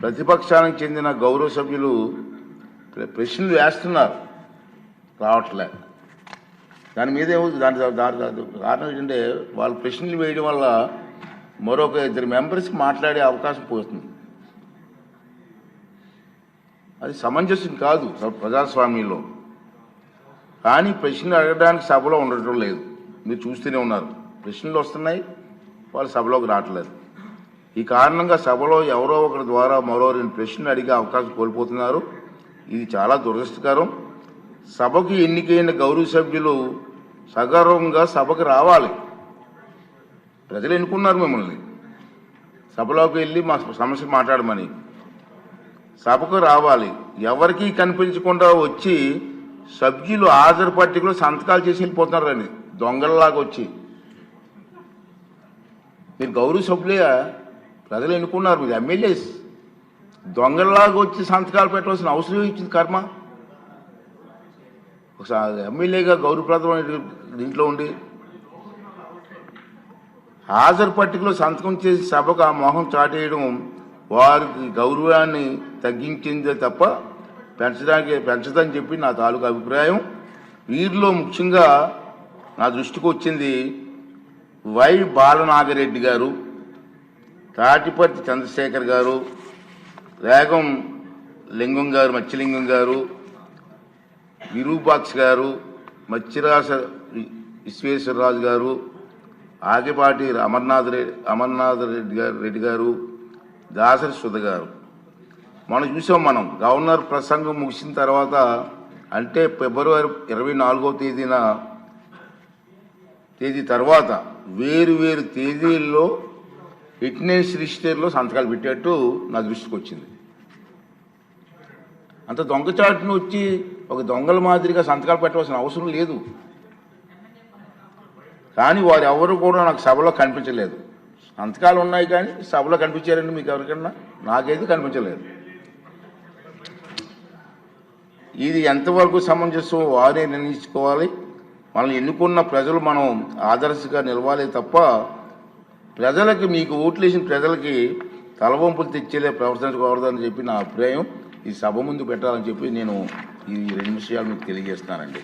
ప్రతిపక్షానికి చెందిన గౌరవ సభ్యులు ప్రశ్నలు వేస్తున్నారు, రావట్లే. దాని మీద దాని కారణం ఏంటంటే వాళ్ళు ప్రశ్నలు వేయడం వల్ల మరొక 2 మెంబర్స్కి మాట్లాడే అవకాశం పోతుంది. అది సమంజసం కాదు ప్రజాస్వామ్యంలో. కానీ ప్రశ్నలు అడగడానికి సభలో ఉండటం లేదు. మీరు చూస్తూనే ఉన్నారు, ప్రశ్నలు వస్తున్నాయి, వాళ్ళు సభలోకి రావట్లేదు. ఈ కారణంగా సభలో ఎవరో ఒకరి ద్వారా మరో 2 ప్రశ్నలు అడిగే అవకాశం కోల్పోతున్నారు. ఇది చాలా దురదృష్టకరం. సభకు ఎన్నికైన గౌరవ సభ్యులు సగర్వంగా సభకు రావాలి. ప్రజలు ఎన్నుకున్నారు మిమ్మల్ని, సభలోకి వెళ్ళి మా సమస్య మాట్లాడమని. సభకు రావాలి. ఎవరికీ కనిపించకుండా వచ్చి సభ్యులు హాజరు పట్టికలో సంతకాలు చేసి వెళ్ళిపోతున్నారండి, దొంగలలాగా వచ్చి. మీరు గౌరవ సభ్యులే, ప్రజలు ఎన్నుకున్నారు, మీరు ఎమ్మెల్యేస్. దొంగలలాగా వచ్చి సంతకాలు పెట్టవలసిన అవసరం ఇచ్చింది కర్మ. ఒకసారి ఎమ్మెల్యేగా గౌరవప్రదమైన దీంట్లో ఉండి హాజరు పట్టికలో సంతకం చేసి సభకు ఆ మొహం చాటేయడం వారికి గౌరవాన్ని తగ్గించిందే తప్ప పెంచదని చెప్పి నా తాలూకు అభిప్రాయం. వీరిలో ముఖ్యంగా నా దృష్టికి వచ్చింది వై బాలనాగిరెడ్డి గారు, తాటిపర్తి చంద్రశేఖర్ గారు, రేగం లింగం గారు, మత్స్యలింగం గారు, విరూపాక్ష గారు, మత్స్యరాజ విశ్వేశ్వరరాజు గారు, ఆగిపాటి అమర్నాథ్ రెడ్డి గారు, దాసరి సుధ గారు. మనం గవర్నర్ ప్రసంగం ముగిసిన తర్వాత, అంటే ఫిబ్రవరి 24వ తేదీ తర్వాత వేరు తేదీల్లో ఫిట్నెస్ రిజిస్టర్లో సంతకాలు పెట్టేట్టు నా దృష్టికి వచ్చింది. అంత దొంగచాటును వచ్చి ఒక దొంగల మాదిరిగా సంతకాలు పెట్టవలసిన అవసరం లేదు. కానీ వారు ఎవరు కూడా నాకు సభలో కనిపించలేదు. సంతకాలు ఉన్నాయి కానీ సభలో కనిపించారండి మీకు ఎవరికన్నా? నాకైతే కనిపించలేదు. ఇది ఎంతవరకు సమంజసం వారే నిర్ణయించుకోవాలి. మనల్ని ఎన్నుకున్న ప్రజలు మనం ఆదర్శంగా నిలవాలి తప్ప ప్రజలకి, మీకు ఓట్లు వేసిన ప్రజలకి తలవంపులు తెచ్చేలే ప్రవర్తించకూడదని చెప్పి నా అభిప్రాయం. ఈ సభ ముందు పెట్టాలని చెప్పి నేను ఈ 2 విషయాలు మీకు తెలియజేస్తున్నానండి.